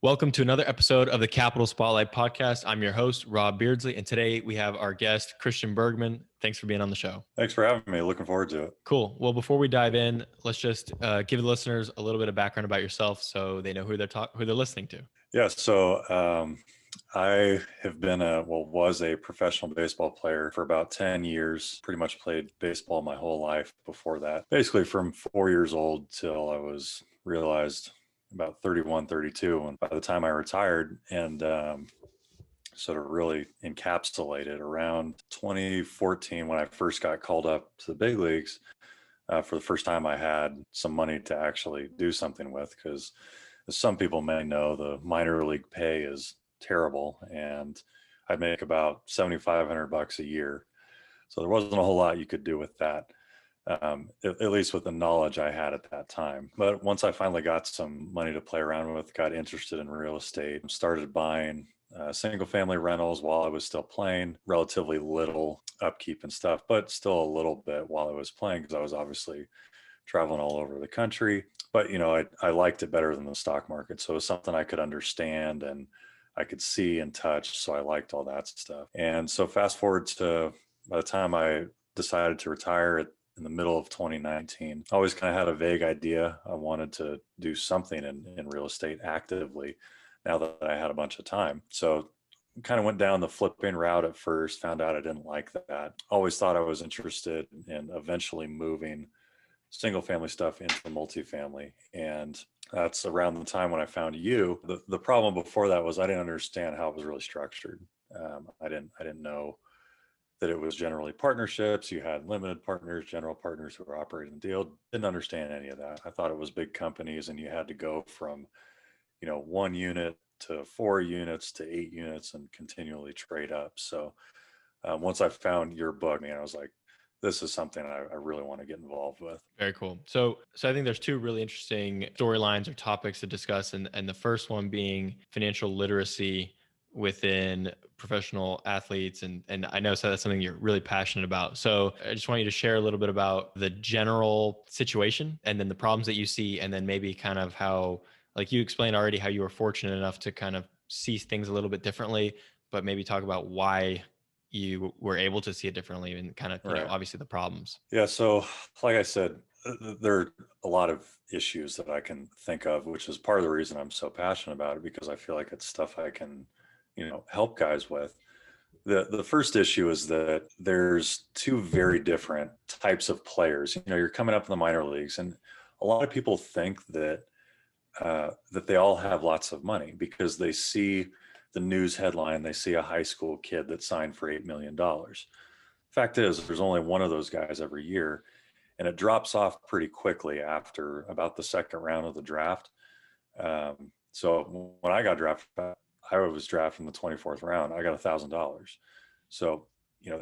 Welcome to another episode of the Capital Spotlight podcast. I'm your host, Rob Beardsley, and today we have our guest, Christian Bergman. Thanks for being on the show. Thanks for having me. Looking forward to it. Cool. Well, before we dive in, let's just give the listeners a little bit of background about yourself so they know who they're listening to. Yeah, so I have been was a professional baseball player for about 10 years, pretty much played baseball my whole life before that. Basically from 4 years old till I was realized about 31, 32. And by the time I retired and sort of really encapsulated around 2014 when I first got called up to the big leagues, for the first time I had some money to actually do something with, because as some people may know, the minor league pay is terrible, and I'd make about $7,500 a year. So there wasn't a whole lot you could do with that, at least with the knowledge I had at that time. But once I finally got some money to play around with, got interested in real estate, started buying single family rentals while I was still playing, relatively little upkeep and stuff, but still a little bit while I was playing, because I was obviously traveling all over the country. But, I liked it better than the stock market. So it was something I could understand and I could see and touch. So I liked all that stuff. And so fast forward to by the time I decided to retire in the middle of 2019, I always kind of had a vague idea. I wanted to do something in real estate actively now that I had a bunch of time. So kind of went down the flipping route at first, found out I didn't like that. Always thought I was interested in eventually moving single family stuff into multifamily. And that's around the time when I found you. The problem before that was I didn't understand how it was really structured. I didn't know that it was generally partnerships. You had limited partners, general partners who were operating the deal. Didn't understand any of that. I thought it was big companies and you had to go from, 1 unit to 4 units to 8 units and continually trade up. So once I found your book, I was like, this is something I really want to get involved with. Very cool. So I think there's two really interesting storylines or topics to discuss. And the first one being financial literacy within professional athletes. And I know so that's something you're really passionate about. So I just want you to share a little bit about the general situation and then the problems that you see, and then maybe kind of how, like you explained already, how you were fortunate enough to kind of see things a little bit differently, but maybe talk about why you were able to see it differently and kind of, Right. obviously the problems. Yeah. So like I said, there are a lot of issues that I can think of, which is part of the reason I'm so passionate about it, because I feel like it's stuff I can, help guys with. The first issue is that there's two very different types of players. You're coming up in the minor leagues, and a lot of people think that that they all have lots of money because they see the news headline, they see a high school kid that signed for $8 million. Fact is, there's only one of those guys every year, and it drops off pretty quickly after about the second round of the draft. So when I got drafted, I was drafted in the 24th round. I got $1,000. So,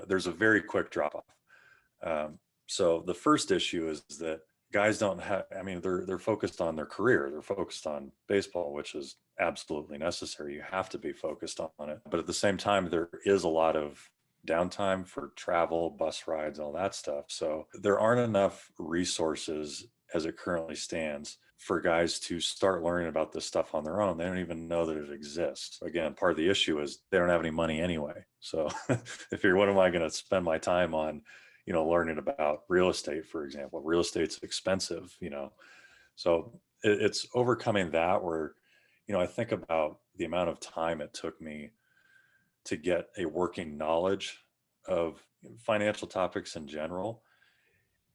there's a very quick drop off. So the first issue is that guys don't have, they're focused on their career. They're focused on baseball, which is absolutely necessary. You have to be focused on it. But at the same time, there is a lot of downtime for travel, bus rides, all that stuff. So there aren't enough resources as it currently stands for guys to start learning about this stuff on their own. They don't even know that it exists. Again, part of the issue is they don't have any money anyway. So if you're, what am I going to spend my time on, learning about real estate, for example? Real estate's expensive, so it's overcoming that where, I think about the amount of time it took me to get a working knowledge of financial topics in general.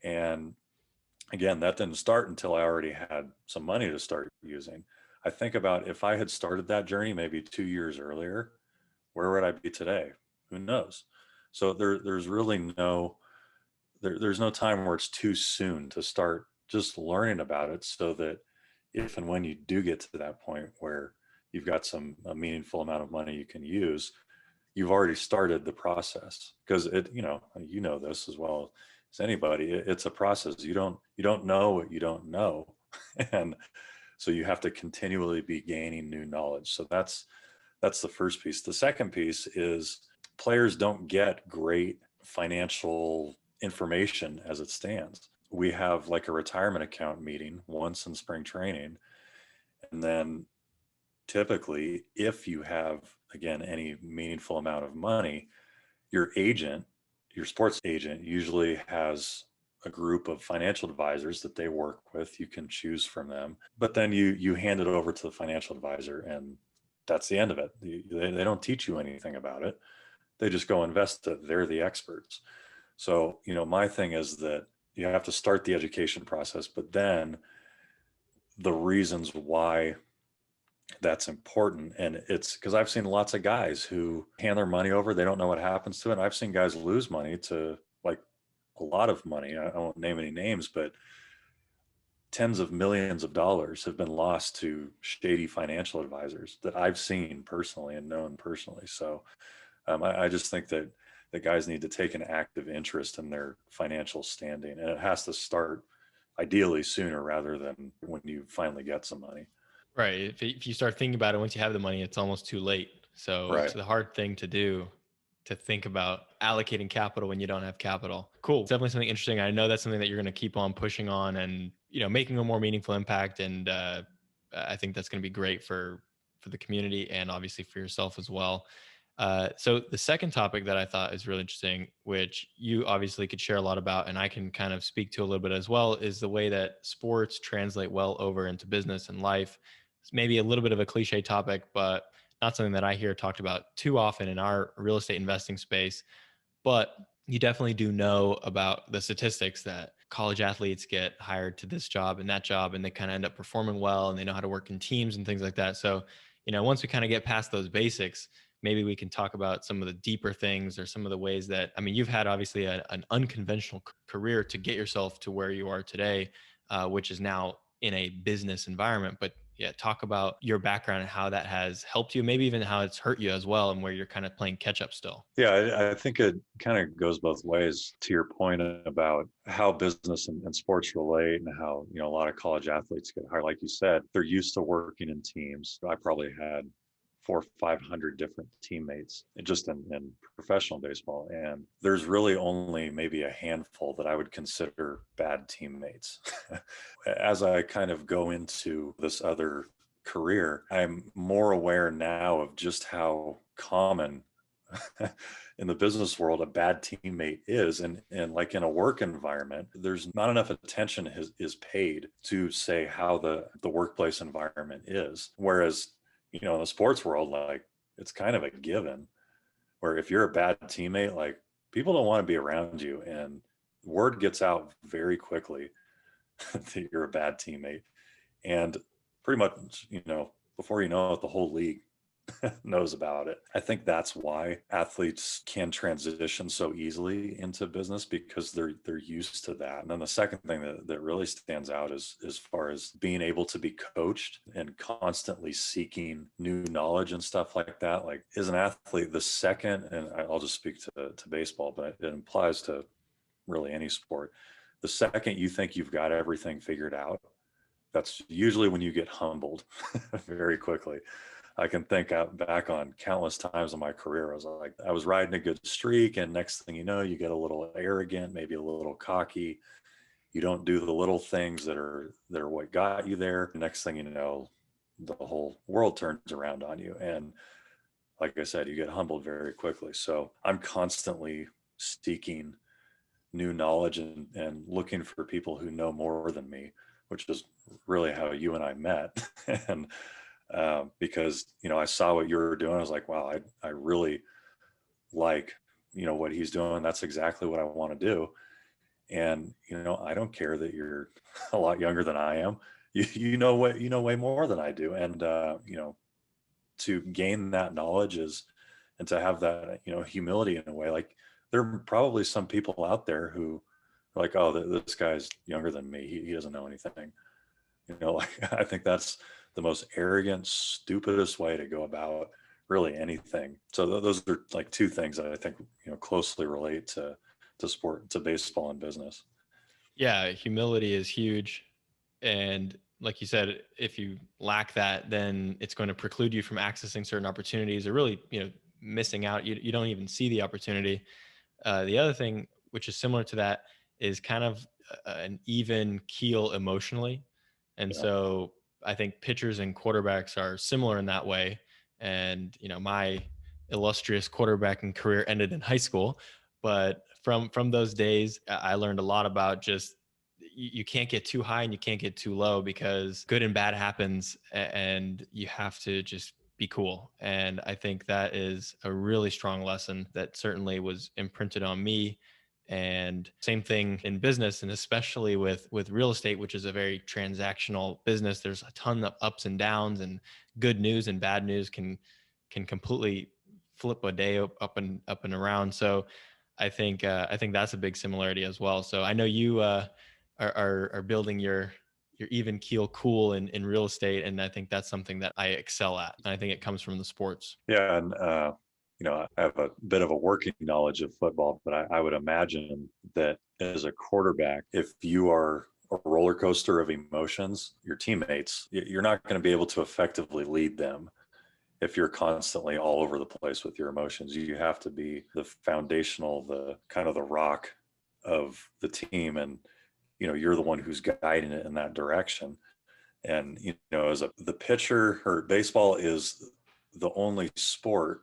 And again, that didn't start until I already had some money to start using. I think about if I had started that journey maybe 2 years earlier, where would I be today? Who knows? So there's really there's no time where it's too soon to start just learning about it, so that if and when you do get to that point where you've got a meaningful amount of money you can use, you've already started the process. Because you know this as well as anybody, it's a process. You don't know what you don't know. And so you have to continually be gaining new knowledge. So that's the first piece. The second piece is players don't get great financial information as it stands. We have like a retirement account meeting once in spring training, and then typically, if you have, again, any meaningful amount of money, your agent, your sports agent, usually has a group of financial advisors that they work with. You can choose from them, but then you hand it over to the financial advisor, and that's the end of it. They don't teach you anything about it. They just go invest it. They're the experts. So, my thing is that you have to start the education process, but then the reasons why that's important. And it's because I've seen lots of guys who hand their money over, they don't know what happens to it. And I've seen guys lose money to, like, a lot of money. I won't name any names, but tens of millions of dollars have been lost to shady financial advisors that I've seen personally and known personally. So I just think that the guys need to take an active interest in their financial standing, and it has to start ideally sooner rather than when you finally get some money. Right. If you start thinking about it, once you have the money, it's almost too late. So it's Right. the hard thing to do, to think about allocating capital when you don't have capital. Cool. It's definitely something interesting. I know that's something that you're going to keep on pushing on and, making a more meaningful impact. And I think that's going to be great for the community and obviously for yourself as well. So the second topic that I thought is really interesting, which you obviously could share a lot about, and I can kind of speak to a little bit as well, is the way that sports translate well over into business and life. It's maybe a little bit of a cliche topic, but not something that I hear talked about too often in our real estate investing space. But you definitely do know about the statistics that college athletes get hired to this job and that job, and they kind of end up performing well and they know how to work in teams and things like that. So, once we kind of get past those basics, maybe we can talk about some of the deeper things or some of the ways that, I mean, you've had obviously an unconventional career to get yourself to where you are today, which is now in a business environment. But yeah, talk about your background and how that has helped you, maybe even how it's hurt you as well, and where you're kind of playing catch up still. Yeah, I think it kind of goes both ways to your point about how business and sports relate, and how, a lot of college athletes get hired. Like you said, they're used to working in teams. I probably had 400 or 500 different teammates just in professional baseball. And there's really only maybe a handful that I would consider bad teammates. As I kind of go into this other career, I'm more aware now of just how common in the business world a bad teammate is. And like in a work environment, there's not enough attention is paid to say how the workplace environment is. Whereas, in the sports world, like, it's kind of a given, where if you're a bad teammate, like, people don't want to be around you, and word gets out very quickly that you're a bad teammate. And pretty much, before you know it, the whole league knows about it. I think that's why athletes can transition so easily into business, because they're used to that. And then the second thing that really stands out is as far as being able to be coached and constantly seeking new knowledge and stuff like that. Like, as an athlete, the second, and I'll just speak to baseball, but it applies to really any sport. The second you think you've got everything figured out, that's usually when you get humbled very quickly. I can think back on countless times in my career. I was riding a good streak, and next thing you know, you get a little arrogant, maybe a little cocky. You don't do the little things that are what got you there. Next thing you know, the whole world turns around on you. And like I said, you get humbled very quickly. So I'm constantly seeking new knowledge, and looking for people who know more than me, which is really how you and I met. And because, I saw what you were doing. I was like, wow, I really like, what he's doing. That's exactly what I want to do. And, I don't care that you're a lot younger than I am. You know way more than I do. And, to gain that knowledge and to have that, humility in a way. Like, there are probably some people out there who are like, oh, this guy's younger than me. He doesn't know anything. Like, I think that's the most arrogant, stupidest way to go about really anything. So those are like two things that I think, closely relate to sport, to baseball and business. Yeah, humility is huge. And like you said, if you lack that, then it's going to preclude you from accessing certain opportunities, or really, missing out. You don't even see the opportunity. The other thing, which is similar to that, is kind of an even keel emotionally. And Yeah. so I think pitchers and quarterbacks are similar in that way. And, my illustrious quarterbacking career ended in high school, but from those days, I learned a lot about just you can't get too high and you can't get too low because good and bad happens, and you have to just be cool. And I think that is a really strong lesson that certainly was imprinted on me. And same thing in business, and especially with real estate, which is a very transactional business. There's a ton of ups and downs, and good news and bad news can completely flip a day up and around. So I think that's a big similarity as well. So I know you are building your even keel cool in real estate, and I think that's something that I excel at. And I think it comes from the sports. Yeah, and I have a bit of a working knowledge of football, but I would imagine that as a quarterback, if you are a roller coaster of emotions, your teammates, you're not going to be able to effectively lead them if you're constantly all over the place with your emotions. You have to be the foundational, the kind of the rock of the team, and you're the one who's guiding it in that direction. And as the pitcher, or baseball is the only sport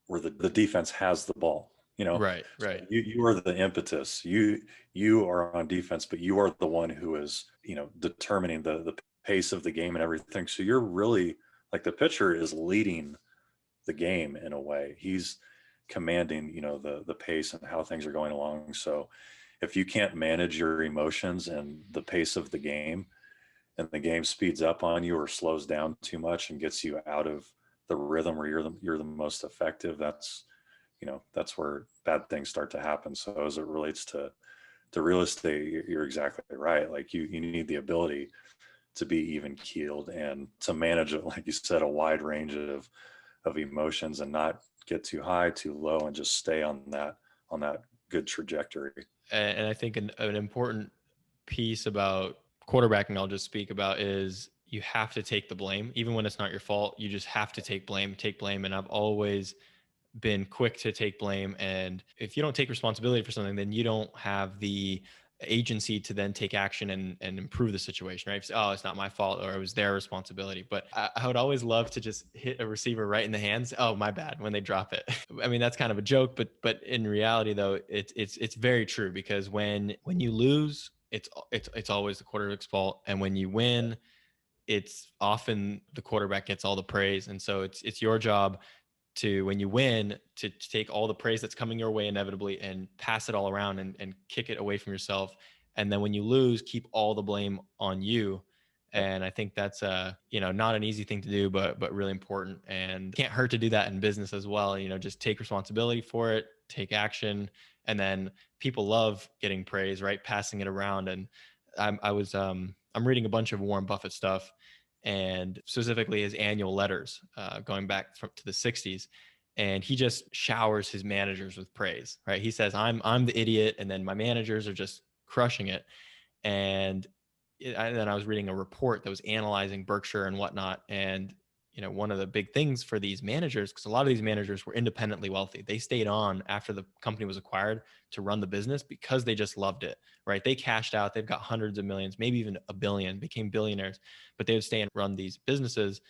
where the defense has the ball. Right, So right. you are the impetus. You are on defense, but you are the one who is determining the pace of the game and everything. So you're really, like, the pitcher is leading the game in a way. He's commanding the pace and how things are going along. So if you can't manage your emotions and the pace of the game, and the game speeds up on you or slows down too much and gets you out of the rhythm where you're the most effective, that's where bad things start to happen. So as it relates to real estate, you're exactly right. Like, you need the ability to be even keeled and to manage it, like you said, a wide range of emotions, and not get too high, too low, and just stay on that good trajectory. And I think an important piece about quarterbacking I'll just speak about is you have to take the blame. Even when it's not your fault, you just have to take blame. And I've always been quick to take blame. And if you don't take responsibility for something, then you don't have the agency to then take action and improve the situation, right? If you say, oh, it's not my fault, or it was their responsibility. But I would always love to just hit a receiver right in the hands. Oh, my bad, when they drop it. I mean, that's kind of a joke, but in reality, though, it's very true, because when you lose, it's always the quarterback's fault, and when you win, it's often the quarterback gets all the praise. And so it's your job to, when you win, to take all the praise that's coming your way inevitably and pass it all around and kick it away from yourself. And then when you lose, keep all the blame on you. And I think that's not an easy thing to do, but really important, and can't hurt to do that in business as well. Just take responsibility for it, take action, and then people love getting praise, right? Passing it around. And I'm reading a bunch of Warren Buffett stuff, and specifically his annual letters, going back to the 60s. And he just showers his managers with praise, right? He says, I'm the idiot, and then my managers are just crushing it. And then I was reading a report that was analyzing Berkshire and whatnot. And one of the big things for these managers, because a lot of these managers were independently wealthy, they stayed on after the company was acquired to run the business because they just loved it, right? They cashed out, they've got hundreds of millions, maybe even a billion, became billionaires, but they would stay and run these businesses.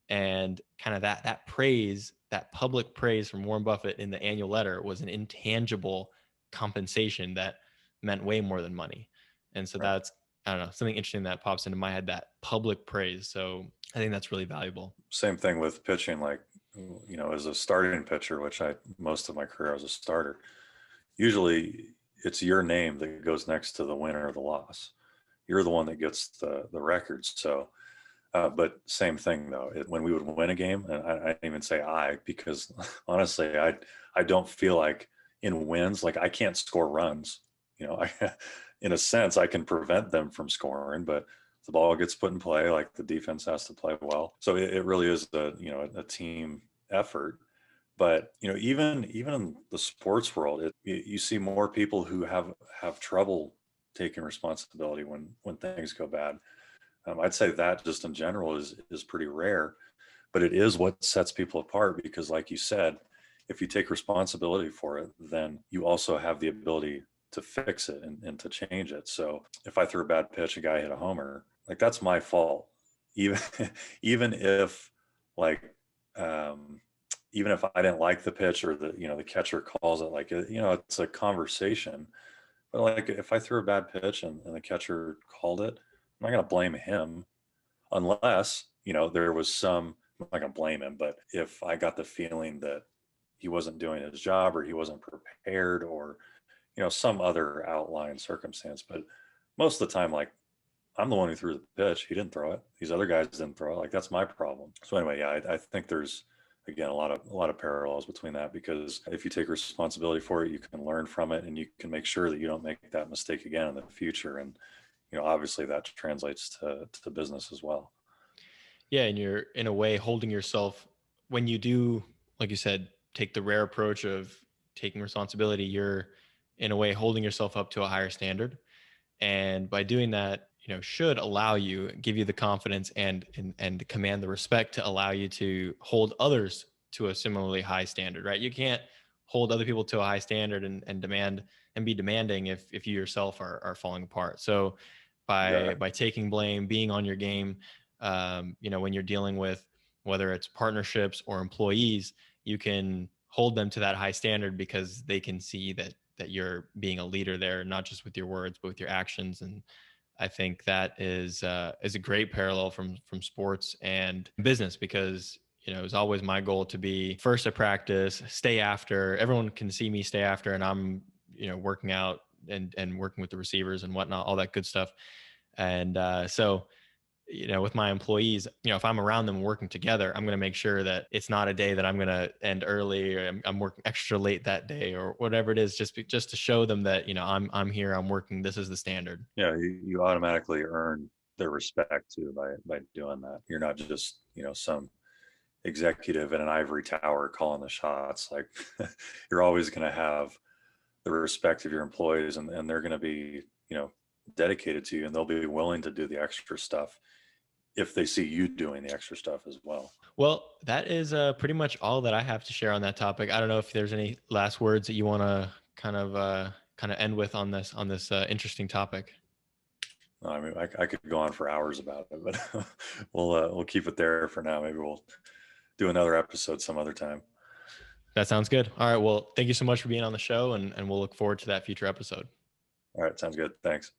And kind of that praise, that public praise from Warren Buffett in the annual letter, was an intangible compensation that meant way more than money. And so Right. that's, I don't know, something interesting that pops into my head, that public praise. So I think that's really valuable. Same thing with pitching. Like, as a starting pitcher, which most of my career I was a starter, usually it's your name that goes next to the win or the loss. You're the one that gets the records. So, but same thing though, when we would win a game, and I didn't even say because honestly, I don't feel like in wins, like, I can't score runs. In a sense, I can prevent them from scoring, but the ball gets put in play, like, the defense has to play well. So it really is a team effort. But even in the sports world, you see more people who have trouble taking responsibility when things go bad. I'd say that just in general is pretty rare, but it is what sets people apart, because, like you said, if you take responsibility for it, then you also have the ability to fix it and to change it. So if I threw a bad pitch, a guy hit a homer, like, that's my fault. even even if like um, even if I didn't like the pitch or the catcher calls it like it's a conversation. But like if I threw a bad pitch and the catcher called it, I'm not gonna blame him unless there was I'm not gonna blame him, but if I got the feeling that he wasn't doing his job or he wasn't prepared or some other outlying circumstance. But most of the time, like I'm the one who threw the pitch. He didn't throw it. These other guys didn't throw it. Like that's my problem. So anyway, yeah, I think there's again a lot of parallels between that, because if you take responsibility for it, you can learn from it and you can make sure that you don't make that mistake again in the future. And obviously that translates to business as well. Yeah, and you're in a way holding yourself when you do, like you said, take the rare approach of taking responsibility, you're in a way holding yourself up to a higher standard. And by doing that, should allow you, give you the confidence and command the respect to allow you to hold others to a similarly high standard, right? You can't hold other people to a high standard and demand and be demanding if you yourself are falling apart. So Exactly. by taking blame, being on your game, when you're dealing with whether it's partnerships or employees, you can hold them to that high standard because they can see that you're being a leader there, not just with your words, but with your actions. And I think that is a great parallel from sports and business because it's always my goal to be first at practice, stay after. Everyone can see me stay after, and I'm working out and working with the receivers and whatnot, all that good stuff. And so with my employees, if I'm around them working together, I'm going to make sure that it's not a day that I'm going to end early or I'm working extra late that day or whatever it is, just to show them that, I'm here, I'm working. This is the standard. Yeah, you automatically earn their respect too by doing that. You're not just some executive in an ivory tower calling the shots. Like you're always going to have the respect of your employees, and they're going to be dedicated to you, and they'll be willing to do the extra stuff if they see you doing the extra stuff as well. Well, that is pretty much all that I have to share on that topic. I don't know if there's any last words that you want to kind of end with on this interesting topic. I mean, I could go on for hours about it, but we'll keep it there for now. Maybe we'll do another episode some other time. That sounds good. All right. Well, thank you so much for being on the show, and we'll look forward to that future episode. All right, sounds good. Thanks.